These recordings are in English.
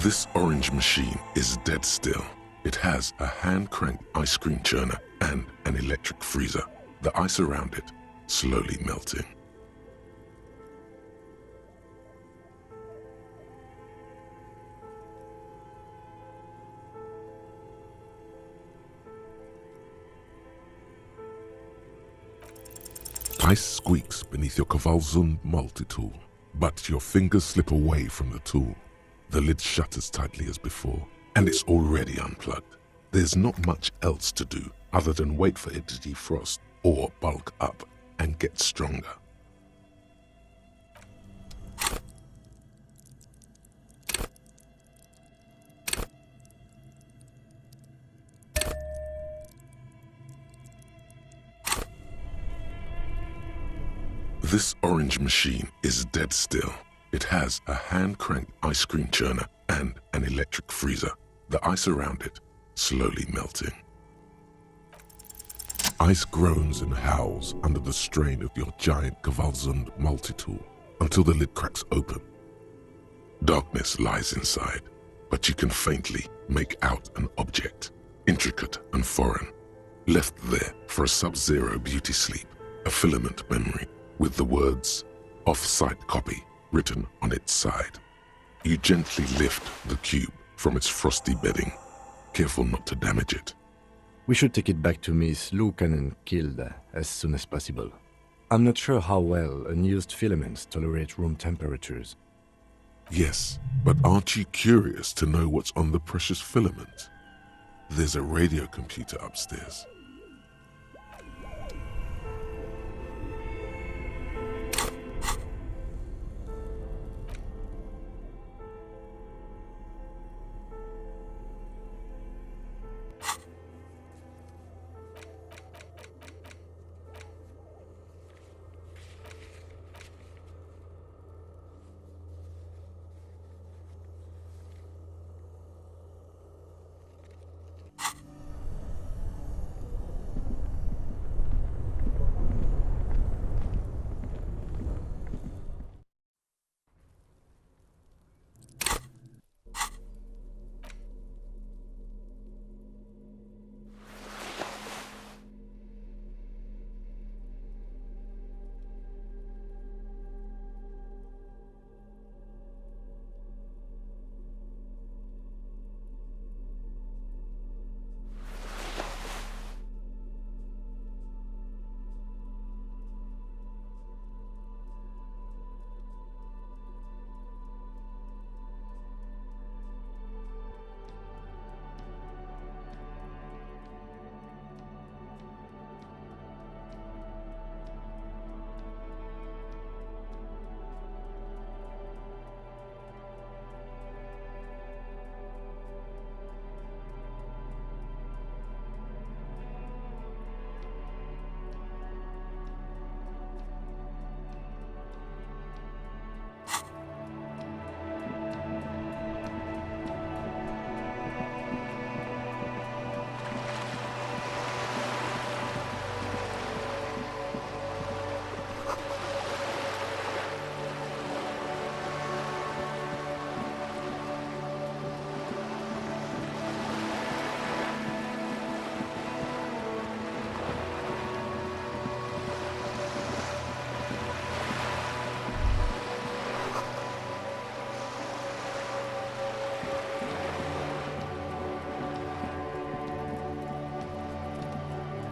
This orange machine is dead still. It has a hand-cranked ice cream churner and an electric freezer. The ice around it slowly melting. Ice squeaks beneath your Kvalsund multi-tool, but your fingers slip away from the tool. The lid shutters tightly as before, and it's already unplugged. There's not much else to do other than wait for it to defrost or bulk up and get stronger. This orange machine is dead still. It has a hand-cranked ice cream churner and an electric freezer. The ice around it slowly melting. Ice groans and howls under the strain of your giant Kvalsund multi-tool until the lid cracks open. Darkness lies inside, but you can faintly make out an object, intricate and foreign, left there for a sub-zero beauty sleep, a filament memory with the words "off-site copy" written on its side. You gently lift the cube from its frosty bedding, careful not to damage it. We should take it back to Miss Lucan and killed as soon as possible. I'm not sure how well unused filaments tolerate room temperatures. Yes, but aren't you curious to know what's on the precious filament? There's a radio computer upstairs.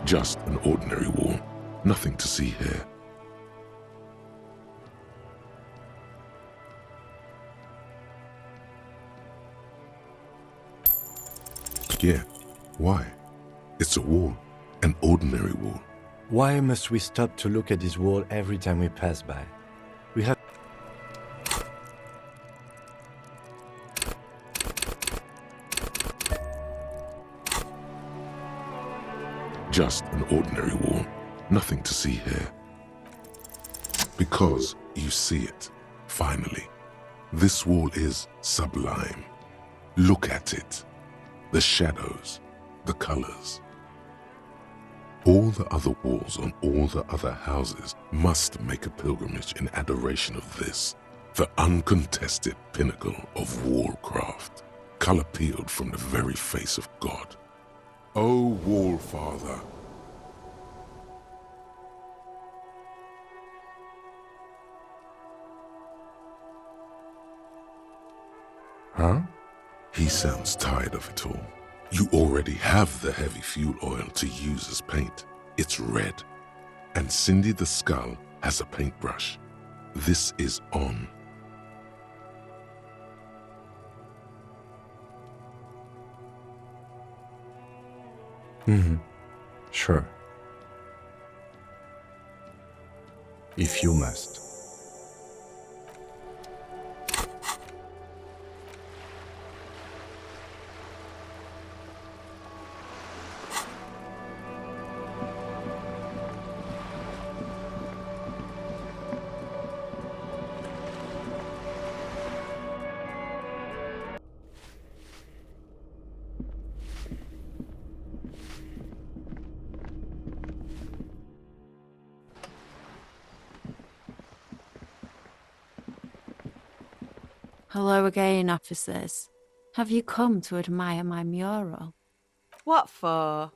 Just an ordinary wall, nothing to see here. Yeah, why? It's a wall, an ordinary wall. Why must we stop to look at this wall every time we pass by? We have... Just an ordinary wall, nothing to see here. Because you see it, finally. This wall is sublime. Look at it. The shadows, the colors. All the other walls on all the other houses must make a pilgrimage in adoration of this. The uncontested pinnacle of warcraft, color peeled from the very face of God. O Wallfather. Huh? He sounds tired of it all. You already have the heavy fuel oil to use as paint. It's red. And Cindy the Skull has a paintbrush. This is on. Sure. If you must. Hello again, officers. Have you come to admire my mural? What for?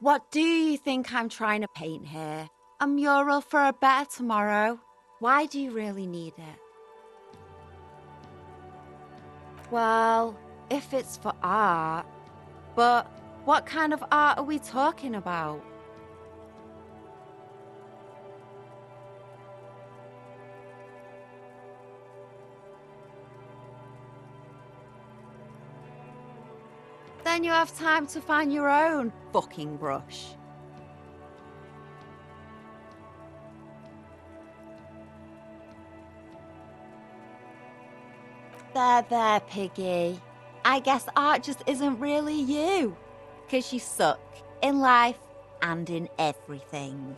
What do you think I'm trying to paint here? A mural for a better tomorrow? Why do you really need it? Well, if it's for art. But what kind of art are we talking about? Then you have time to find your own fucking brush. There, Piggy. I guess art just isn't really you. 'Cause you suck in life and in everything.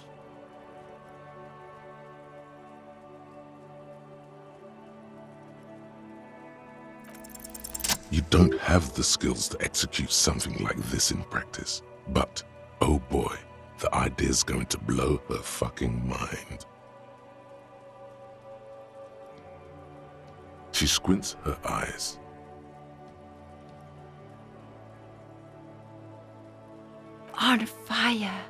You don't have the skills to execute something like this in practice. But, oh boy, the idea's going to blow her fucking mind. She squints her eyes. On fire.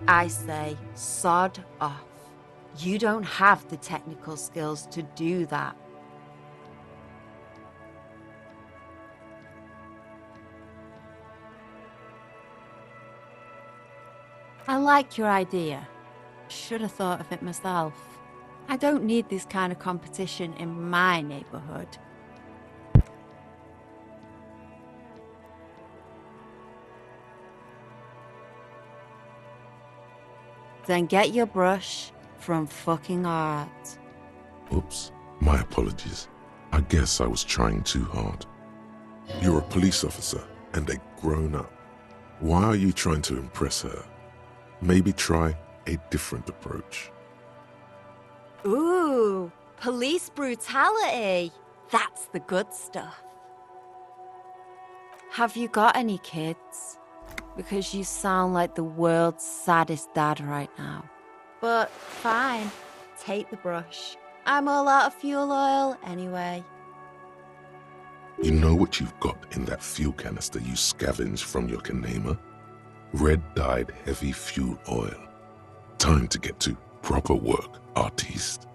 I say, sod off. You don't have the technical skills to do that. I like your idea. Should have thought of it myself. I don't need this kind of competition in my neighborhood. Then get your brush from fucking art. Oops, my apologies. I guess I was trying too hard. You're a police officer and a grown-up. Why are you trying to impress her? Maybe try a different approach. Ooh, police brutality. That's the good stuff. Have you got any kids? Because you sound like the world's saddest dad right now. But fine, take the brush. I'm all out of fuel oil anyway. You know what you've got in that fuel canister you scavenged from your Kanema? Red-dyed heavy fuel oil. Time to get to proper work, artiste.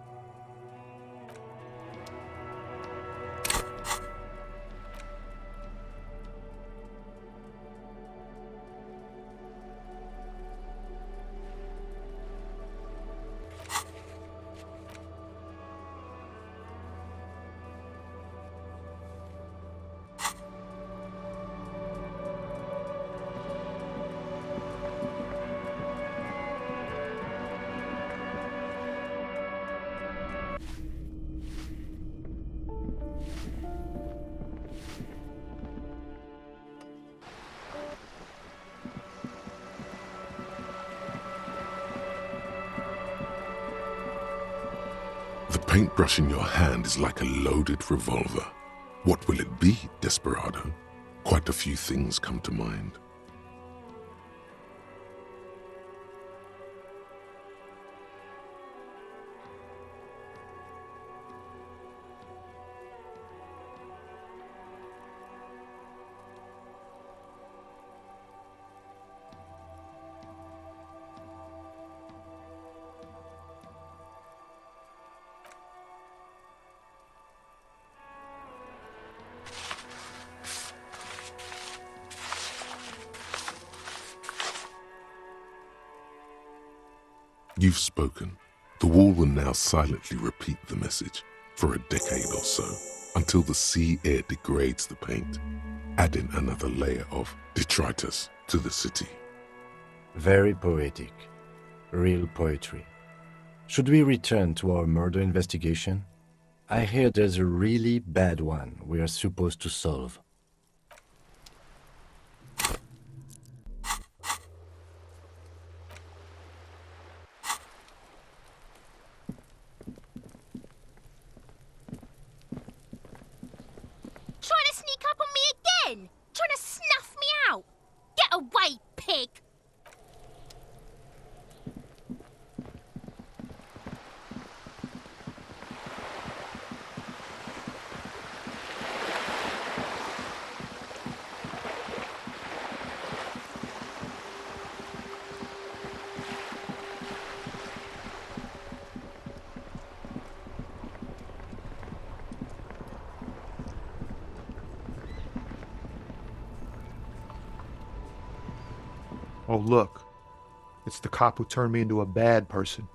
paintbrush in your hand is like a loaded revolver. What will it be, Desperado? Quite a few things come to mind. You've spoken. The wall will now silently repeat the message for a decade or so, until the sea air degrades the paint, adding another layer of detritus to the city. Very poetic. Real poetry. Should we return to our murder investigation? I hear there's a really bad one we are supposed to solve. Trying to sneak up on me again? Trying to snuff me out? Get away, pig! Oh, look. It's the cop who turned me into a bad person.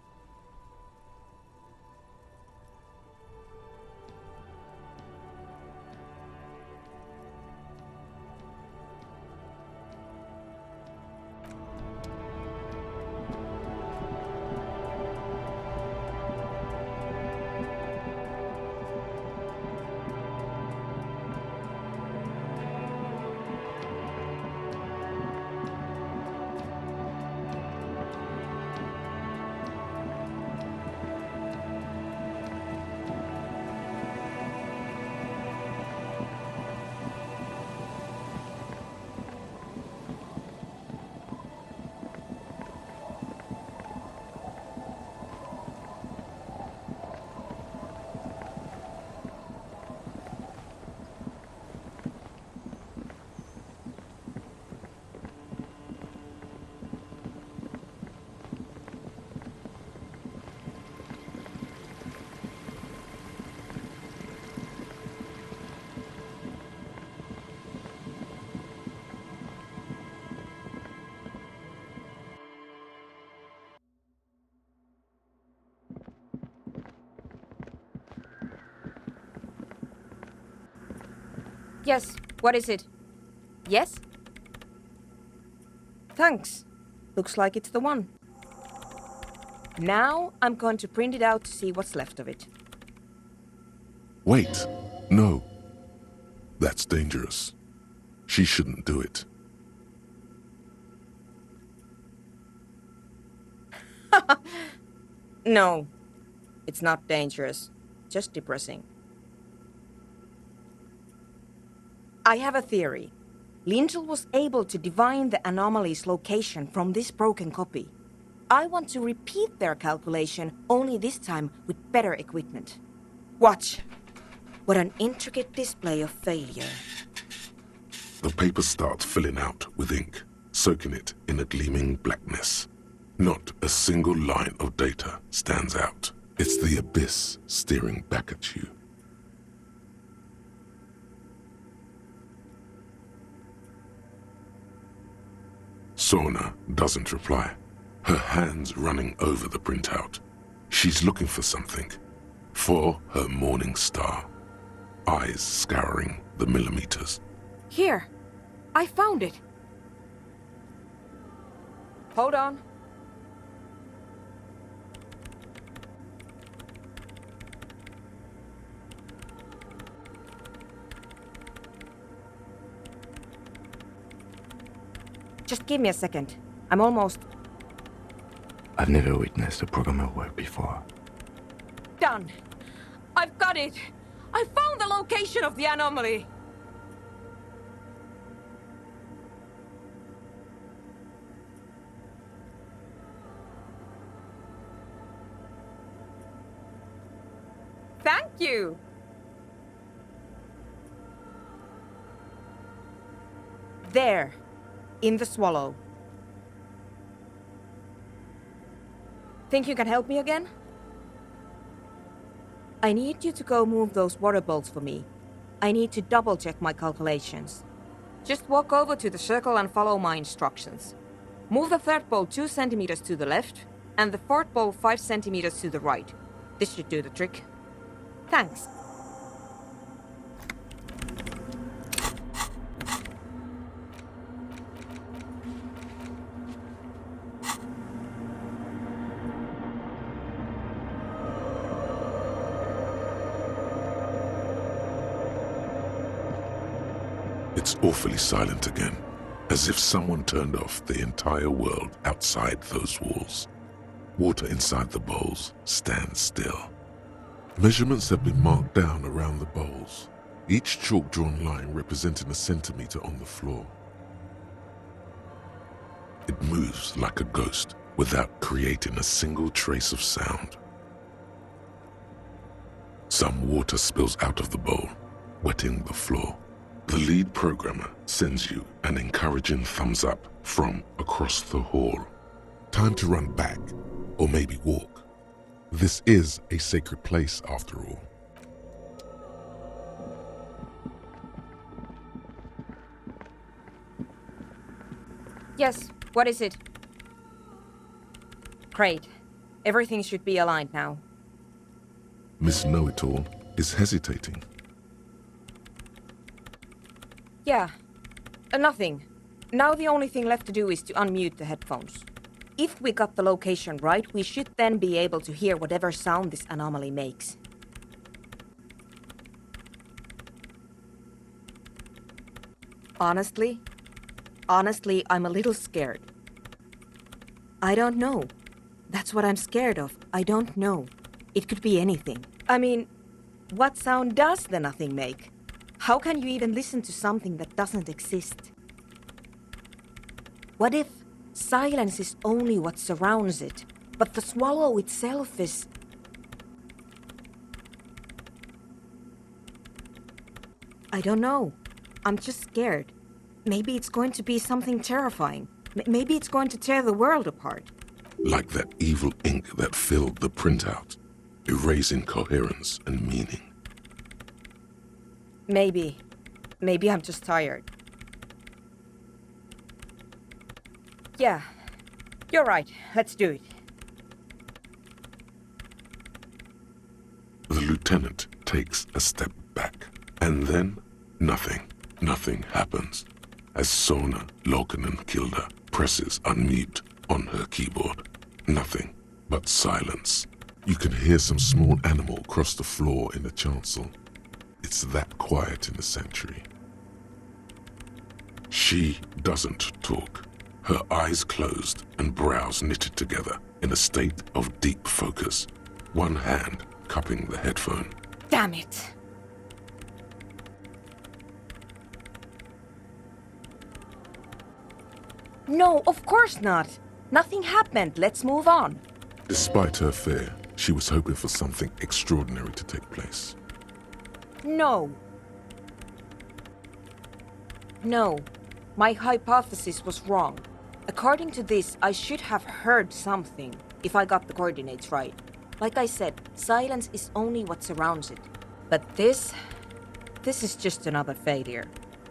Yes, what is it? Yes? Thanks. Looks like it's the one. Now I'm going to print it out to see what's left of it. Wait, no. That's dangerous. She shouldn't do it. No, it's not dangerous, just depressing. I have a theory. Lintel was able to divine the anomaly's location from this broken copy. I want to repeat their calculation, only this time with better equipment. Watch. What an intricate display of failure. The paper starts filling out with ink, soaking it in a gleaming blackness. Not a single line of data stands out. It's the abyss staring back at you. Soona doesn't reply, her hands running over the printout. She's looking for something, for her morning star, eyes scouring the millimeters. Here, I found it. Hold on. Just give me a second. I'm almost I've never witnessed a programmer work before. done. I've got it! I found the location of the anomaly! Thank you! There, in the swallow. Think you can help me again? I need you to go move those water bolts for me. I need to double-check my calculations. Just walk over to the circle and follow my instructions. Move the third bolt 2 centimeters to the left, and the fourth bolt 5 centimeters to the right. This should do the trick. Thanks. It's awfully silent again, as if someone turned off the entire world outside those walls. Water inside the bowls stands still. Measurements have been marked down around the bowls, each chalk-drawn line representing a centimeter on the floor. It moves like a ghost without creating a single trace of sound. Some water spills out of the bowl, wetting the floor. The lead programmer sends you an encouraging thumbs up from across the hall. Time to run back, or maybe walk. This is a sacred place after all. Yes, what is it? Great. Everything should be aligned now. Miss Know-It-All is hesitating. Yeah, nothing. Now the only thing left to do is to unmute the headphones. If we got the location right, we should then be able to hear whatever sound this anomaly makes. Honestly, I'm a little scared. I don't know. That's what I'm scared of. I don't know. It could be anything. I mean, what sound does the nothing make? How can you even listen to something that doesn't exist? What if silence is only what surrounds it, but the swallow itself is... I don't know. I'm just scared. Maybe it's going to be something terrifying. Maybe it's going to tear the world apart. Like that evil ink that filled the printout, erasing coherence and meaning. Maybe. Maybe I'm just tired. Yeah, you're right. Let's do it. The lieutenant takes a step back, and then nothing. Nothing happens. As Soona, Loken and Kilda presses unmute on her keyboard. Nothing but silence. You can hear some small animal cross the floor in the chancel. It's that quiet in the sanctuary. She doesn't talk. Her eyes closed and brows knitted together in a state of deep focus, one hand cupping the headphone. Damn it! No, of course not. Nothing happened. Let's move on. Despite her fear, she was hoping for something extraordinary to take place. No. No. My hypothesis was wrong. According to this, I should have heard something, if I got the coordinates right. Like I said, silence is only what surrounds it. But this is just another failure.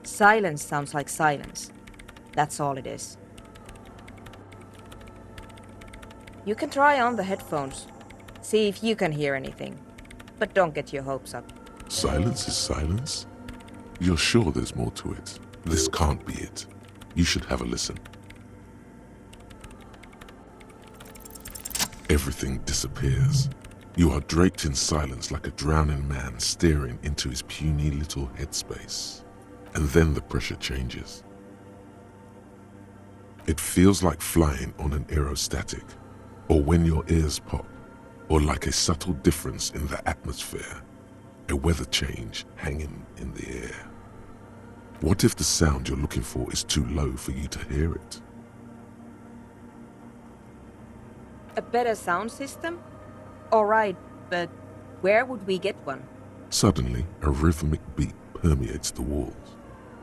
Silence sounds like silence. That's all it is. You can try on the headphones. See if you can hear anything. But don't get your hopes up. Silence is silence? You're sure there's more to it? This can't be it. You should have a listen. Everything disappears. You are draped in silence like a drowning man staring into his puny little headspace. And then the pressure changes. It feels like flying on an aerostatic, or when your ears pop, or like a subtle difference in the atmosphere. a weather change hanging in the air. What if the sound you're looking for is too low for you to hear it? A better sound system? Alright, but where would we get one? Suddenly, a rhythmic beat permeates the walls,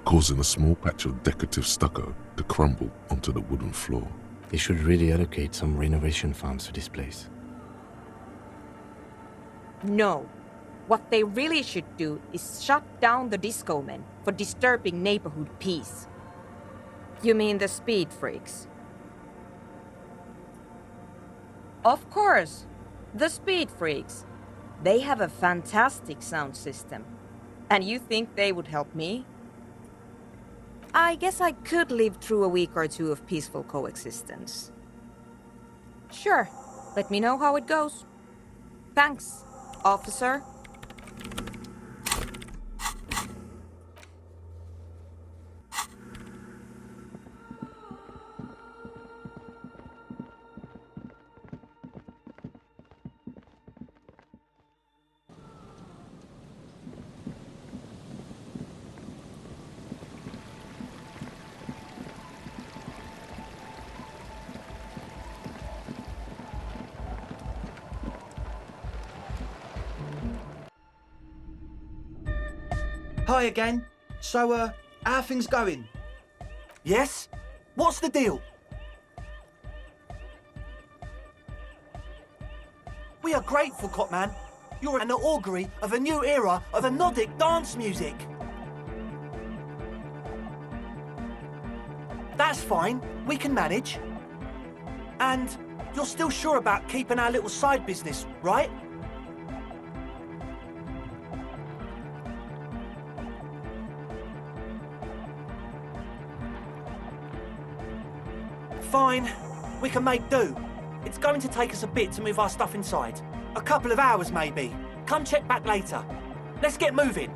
causing a small patch of decorative stucco to crumble onto the wooden floor. They should really allocate some renovation funds to this place. No. What they really should do is shut down the disco men for disturbing neighborhood peace. You mean the speed freaks? Of course, the speed freaks. They have a fantastic sound system. And you think they would help me? I guess I could live through a week or two of peaceful coexistence. Sure, let me know how it goes. Thanks, officer. Hi again. So, how are things going? Yes? What's the deal? We are grateful, Copman. You're an augury of a new era of the Nordic dance music. That's fine. We can manage. And you're still sure about keeping our little side business, right? Fine, we can make do. It's going to take us a bit to move our stuff inside. A couple of hours, maybe. Come check back later. Let's get moving.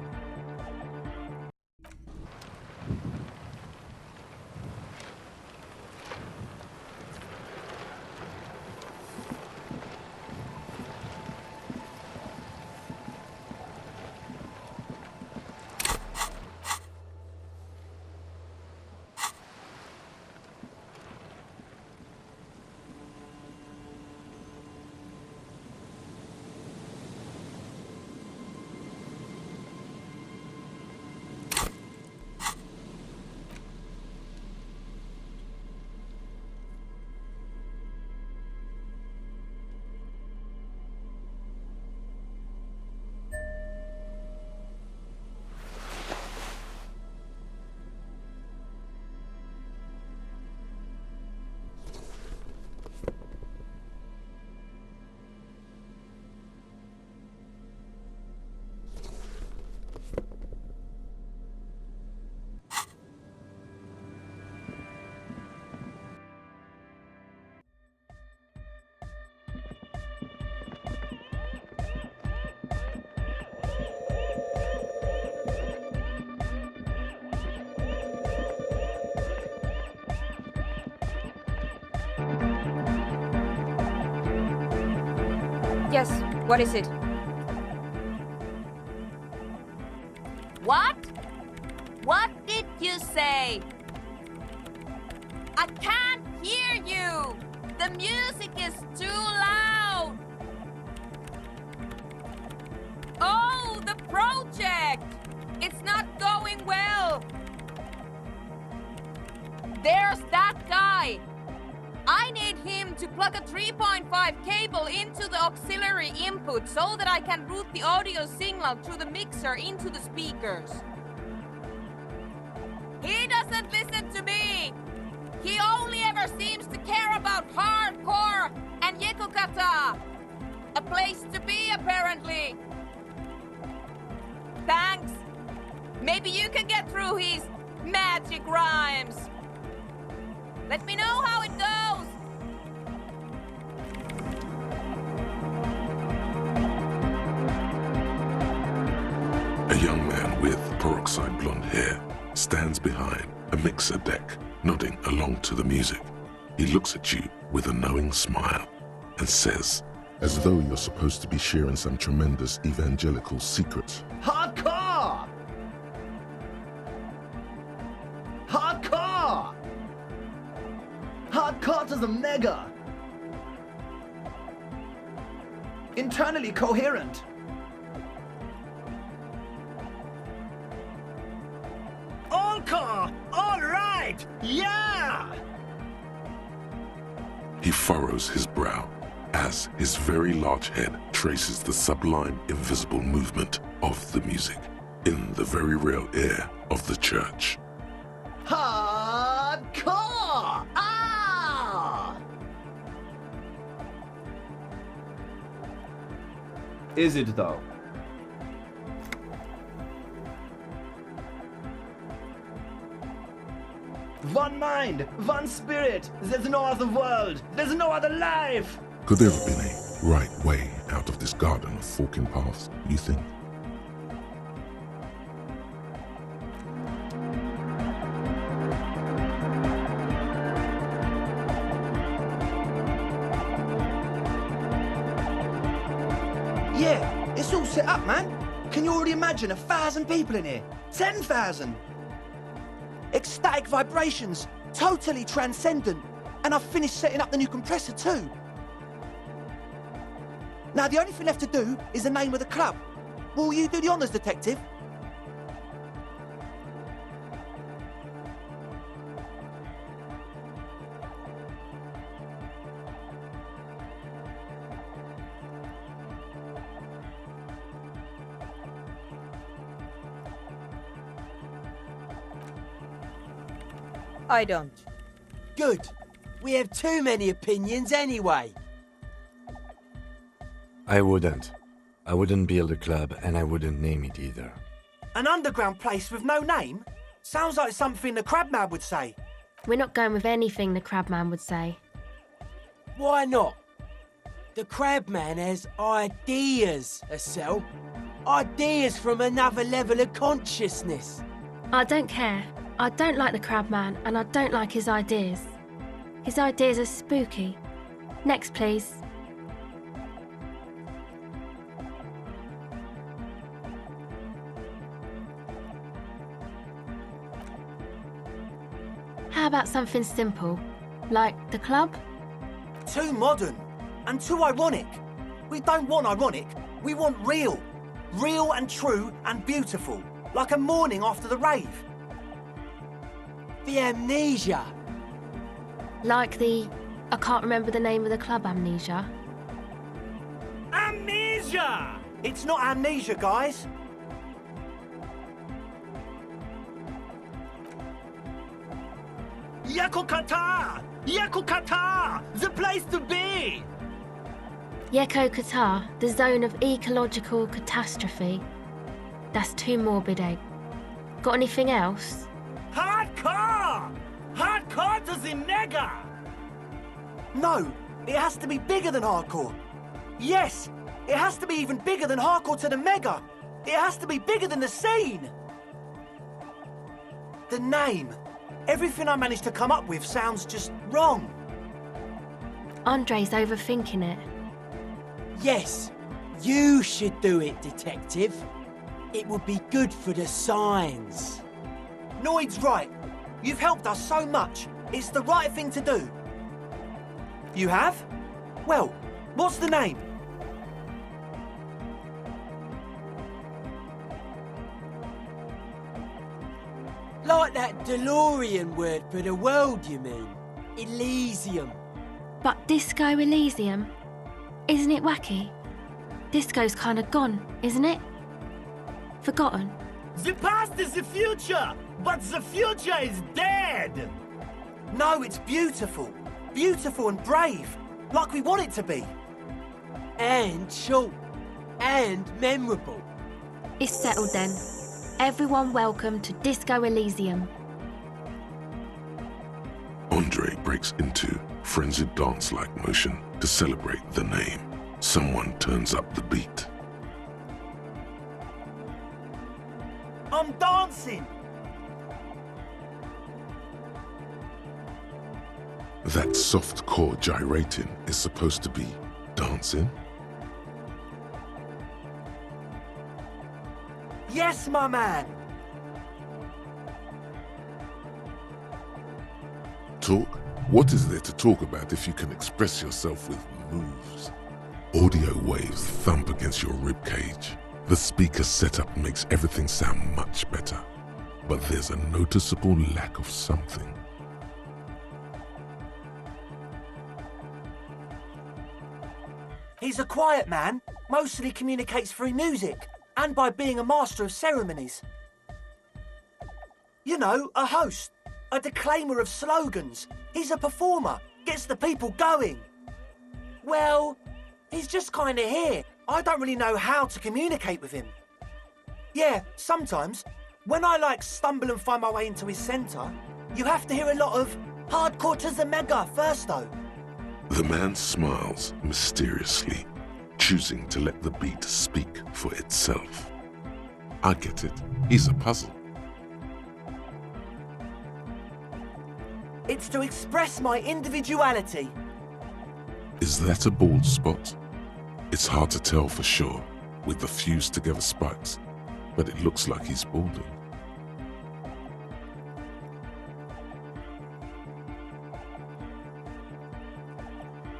Yes, what is it? What? What did you say? I can't hear you! The music is too loud! Oh, the project! It's not going well! There's that guy! I need him to plug a 3.5 cable into the auxiliary input so that I can route the audio signal through the mixer into the speakers. He doesn't listen to me! He only ever seems to care about hardcore and Yekukata! A place to be, apparently! Thanks! Maybe you can get through his magic rhymes! Let me know how it goes! A young man with peroxide blonde hair stands behind a mixer deck, nodding along to the music. He looks at you with a knowing smile and says, as though you're supposed to be sharing some tremendous evangelical secrets. Hardcore! Hardcore! Hardcore to the mega! Internally coherent. Encore! All right! Yeah! He furrows his brow as his very large head traces the sublime invisible movement of the music in the very real air of the church. Hardcore! Ah! Is it though? One mind, one spirit. There's no other world. There's no other life. Could there have been a right way out of this garden of forking paths, you think? Yeah, it's all set up, man. Can you already imagine 1,000 people in here? 10,000? Ecstatic vibrations, totally transcendent. And I've finished setting up the new compressor too. Now the only thing left to do is the name of the club. Will you do the honors, detective? I don't. Good. We have too many opinions anyway. I wouldn't. I wouldn't build a club, and I wouldn't name it either. An underground place with no name? Sounds like something the Crabman would say. We're not going with anything the Crabman would say. Why not? The Crabman has ideas, Acele. Ideas from another level of consciousness. I don't care. I don't like the Crabman, and I don't like his ideas. His ideas are spooky. Next, please. How about something simple, like the club? Too modern and too ironic. We don't want ironic, we want real. Real and true and beautiful, like a morning after the rave. The amnesia. Like the... I can't remember the name of the club, amnesia. Amnesia! It's not amnesia, guys. Yakokata! Yakokata! The place to be! Yeko Qatar, the zone of ecological catastrophe. That's too morbid, Egg. Got anything else? Hardcore! Hardcore to the mega! No, it has to be bigger than hardcore. Yes, it has to be even bigger than hardcore to the mega. It has to be bigger than the scene. The name. Everything I managed to come up with sounds just wrong. Andre's overthinking it. Yes, you should do it, detective. It would be good for the signs. Noid's right. You've helped us so much. It's the right thing to do. You have? Well, what's the name? Like that DeLorean word for the world, you mean? Elysium. But Disco Elysium? Isn't it wacky? Disco's kind of gone, isn't it? Forgotten. The past is the future, but the future is dead. No, it's beautiful. Beautiful and brave, like we want it to be. And short. And memorable. It's settled then. Everyone welcome to Disco Elysium. Andre breaks into frenzied dance-like motion to celebrate the name. Someone turns up the beat. I'm dancing. That soft core gyrating is supposed to be dancing? Yes, my man! Talk? What is there to talk about if you can express yourself with moves? Audio waves thump against your ribcage. The speaker setup makes everything sound much better. But there's a noticeable lack of something. He's a quiet man, mostly communicates through music, and by being a master of ceremonies. You know, a host, a declaimer of slogans. He's a performer, gets the people going. Well, he's just kinda here. I don't really know how to communicate with him. Yeah, sometimes, when I stumble and find my way into his centre, you have to hear a lot of hardcore to the mega first though. The man smiles mysteriously, choosing to let the beat speak for itself. I get it. He's a puzzle. It's to express my individuality. Is that a bald spot? It's hard to tell for sure with the fused together spikes, but it looks like he's balding.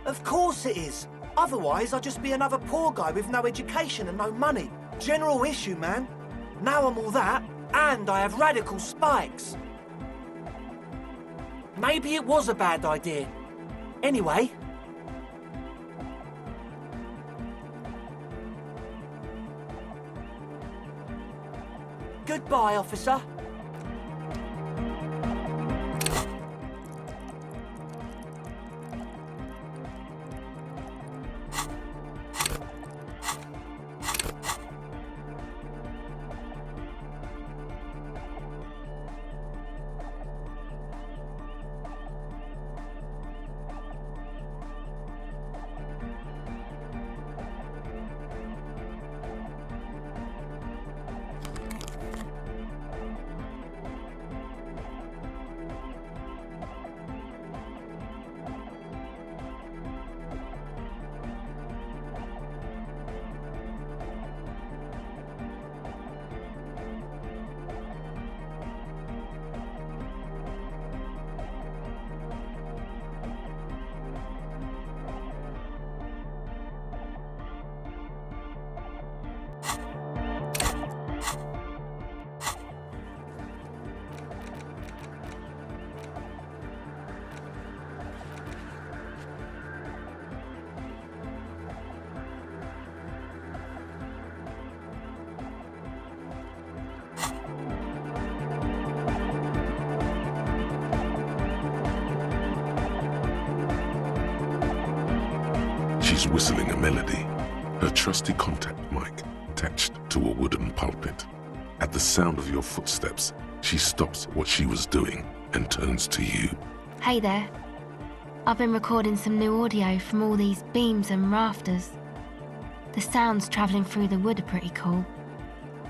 Of course it is. Otherwise, I'd just be another poor guy with no education and no money. General issue, man. Now I'm all that, and I have radical spikes. Maybe it was a bad idea. Anyway. Goodbye, officer. She's whistling a melody, her trusty contact mic attached to a wooden pulpit. At the sound of your footsteps, she stops what she was doing and turns to you. Hey there. I've been recording some new audio from all these beams and rafters. The sounds travelling through the wood are pretty cool.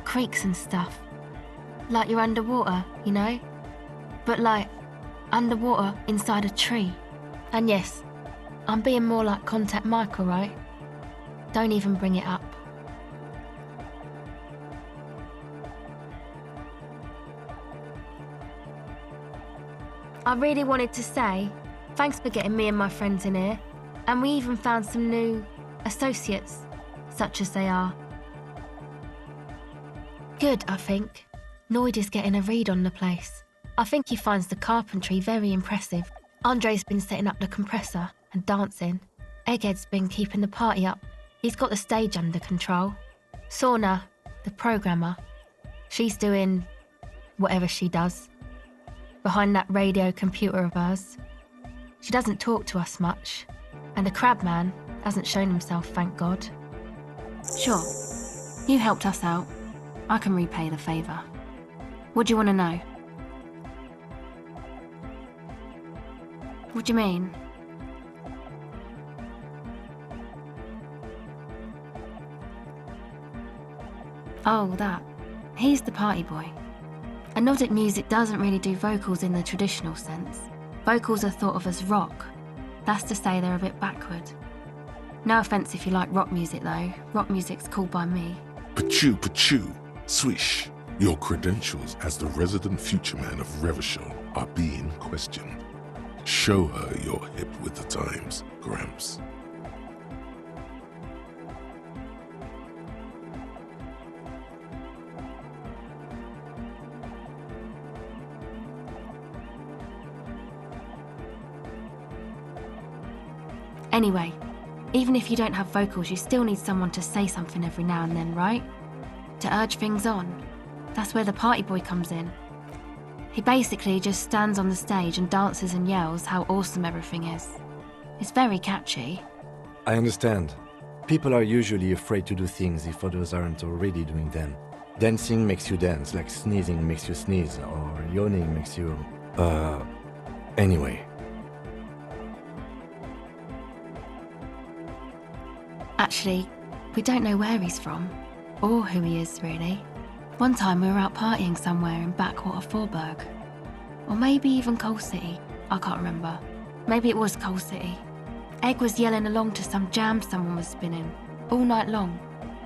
Creaks and stuff. Like you're underwater, you know? But underwater inside a tree. And yes, I'm being more like Contact Mike, alright? Don't even bring it up. I really wanted to say, thanks for getting me and my friends in here, and we even found some new associates, such as they are. Good, I think. Noid is getting a read on the place. I think he finds the carpentry very impressive. Andre's been setting up the compressor and dancing. Egghead's been keeping the party up. He's got the stage under control. Soona, the Programmer, she's doing whatever she does. Behind that radio computer of hers. She doesn't talk to us much. And the Crabman hasn't shown himself, thank God. Sure, you helped us out. I can repay the favour. What do you want to know? What do you mean? Oh, that. He's the party boy. Anodic music doesn't really do vocals in the traditional sense. Vocals are thought of as rock. That's to say they're a bit backward. No offence if you like rock music though. Rock music's cool by me. Pachoo, pachoo. Swish, your credentials as the resident future man of Revachol are being questioned. Show her you're hip with the times, Gramps. Anyway, even if you don't have vocals, you still need someone to say something every now and then, right? To urge things on. That's where the party boy comes in. He basically just stands on the stage and dances and yells how awesome everything is. It's very catchy. I understand. People are usually afraid to do things if others aren't already doing them. Dancing makes you dance, like sneezing makes you sneeze, or yawning makes you... Anyway. Actually, we don't know where he's from, or who he is, really. One time we were out partying somewhere in backwater Forburg. Or maybe even Coal City, I can't remember. Maybe it was Coal City. Egg was yelling along to some jam someone was spinning, all night long.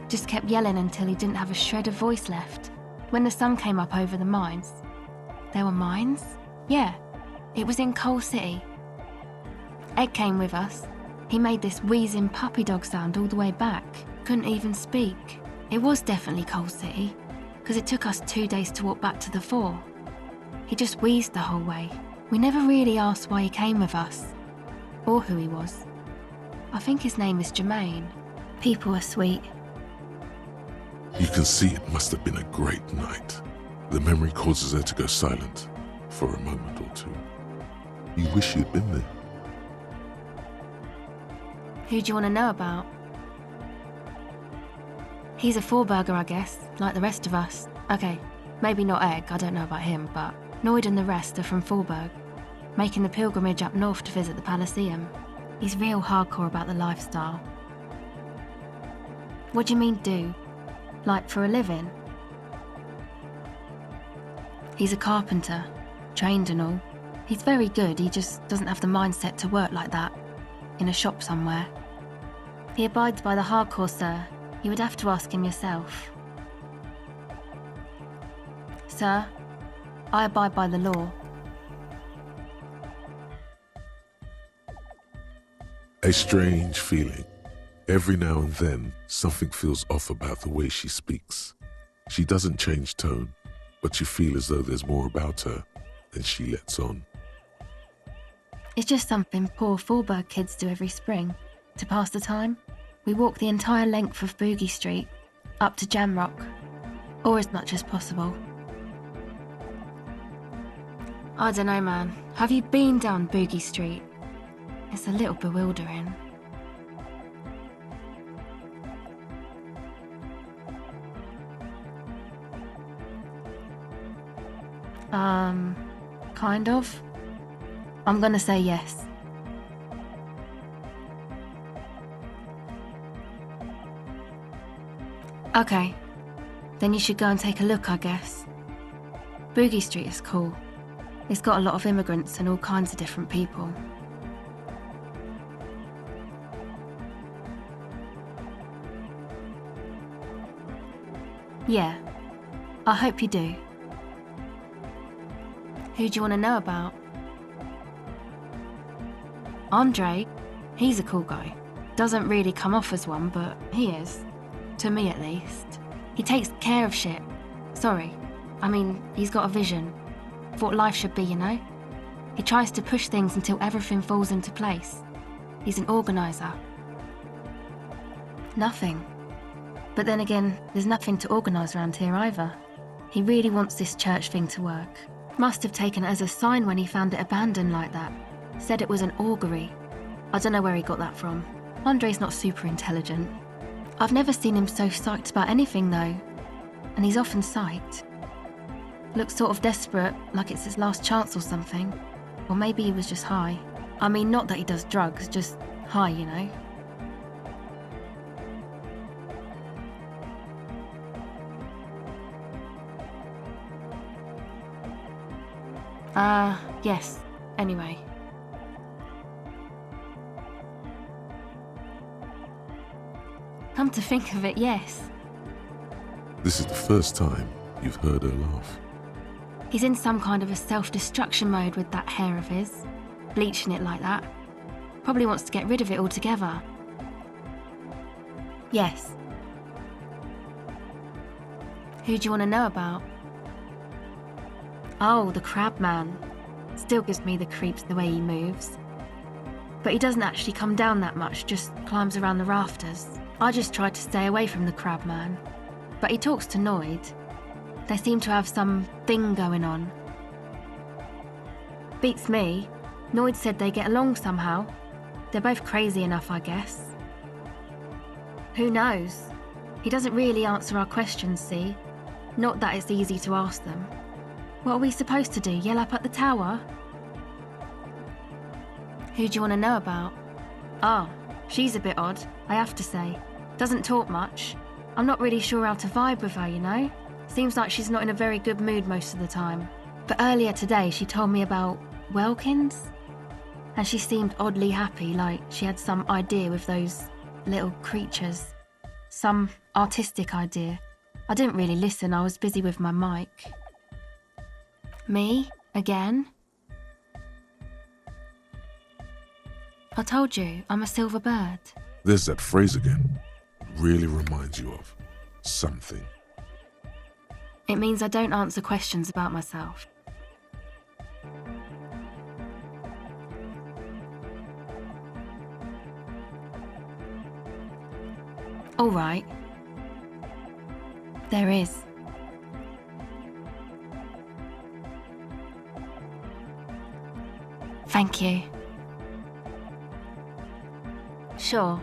Just kept yelling until he didn't have a shred of voice left. When the sun came up over the mines. There were mines? Yeah, it was in Coal City. Egg came with us. He made this wheezing puppy dog sound all the way back. Couldn't even speak. It was definitely Coal City, because it took us 2 days to walk back to the fort. He just wheezed the whole way. We never really asked why he came with us, or who he was. I think his name is Jermaine. People are sweet. You can see it must have been a great night. The memory causes her to go silent for a moment or two. You wish you'd been there. Who do you want to know about? He's a Forburger, I guess, like the rest of us. Okay, maybe not Egg, I don't know about him, but Noid and the rest are from Forburg, making the pilgrimage up north to visit the Elysium. He's real hardcore about the lifestyle. What do you mean do? Like for a living? He's a carpenter, trained and all. He's very good, he just doesn't have the mindset to work like that, in a shop somewhere. He abides by the hardcore, sir. You would have to ask him yourself. Sir, I abide by the law. A strange feeling. Every now and then, something feels off about the way she speaks. She doesn't change tone, but you feel as though there's more about her than she lets on. It's just something poor Forburg kids do every spring. To pass the time, we walk the entire length of Boogie Street, up to Jamrock, or as much as possible. I don't know, man. Have you been down Boogie Street? It's a little bewildering. Kind of. I'm gonna say yes. Okay, then you should go and take a look, I guess. Boogie Street is cool. It's got a lot of immigrants and all kinds of different people. Yeah, I hope you do. Who do you want to know about? Andre, he's a cool guy. Doesn't really come off as one, but he is. To me, at least. He takes care of shit. Sorry. I mean, he's got a vision. Of what life should be, you know? He tries to push things until everything falls into place. He's an organiser. Nothing. But then again, there's nothing to organise around here either. He really wants this church thing to work. Must have taken it as a sign when he found it abandoned like that. Said it was an augury. I don't know where he got that from. Andre's not super intelligent. I've never seen him so psyched about anything though. And he's often psyched. Looks sort of desperate, like it's his last chance or something. Or maybe he was just high. I mean, not that he does drugs, just high, you know? Yes. Anyway. Come to think of it, yes. This is the first time you've heard her laugh. He's in some kind of a self-destruction mode with that hair of his, bleaching it like that. Probably wants to get rid of it altogether. Yes. Who do you want to know about? Oh, the crab man. Still gives me the creeps the way he moves. But he doesn't actually come down that much, just climbs around the rafters. I just tried to stay away from the crab man. But he talks to Noid. They seem to have some thing going on. Beats me. Noid said they get along somehow. They're both crazy enough, I guess. Who knows? He doesn't really answer our questions, see? Not that it's easy to ask them. What are we supposed to do, yell up at the tower? Who do you want to know about? Ah, she's a bit odd, I have to say. Doesn't talk much. I'm not really sure how to vibe with her, you know? Seems like she's not in a very good mood most of the time. But earlier today she told me about Welkins. And she seemed oddly happy, like she had some idea with those little creatures. Some artistic idea. I didn't really listen, I was busy with my mic. Me? Again? I told you, I'm a silver bird. There's that phrase again. It really reminds you of something. It means I don't answer questions about myself. All right. There is. Thank you. Sure.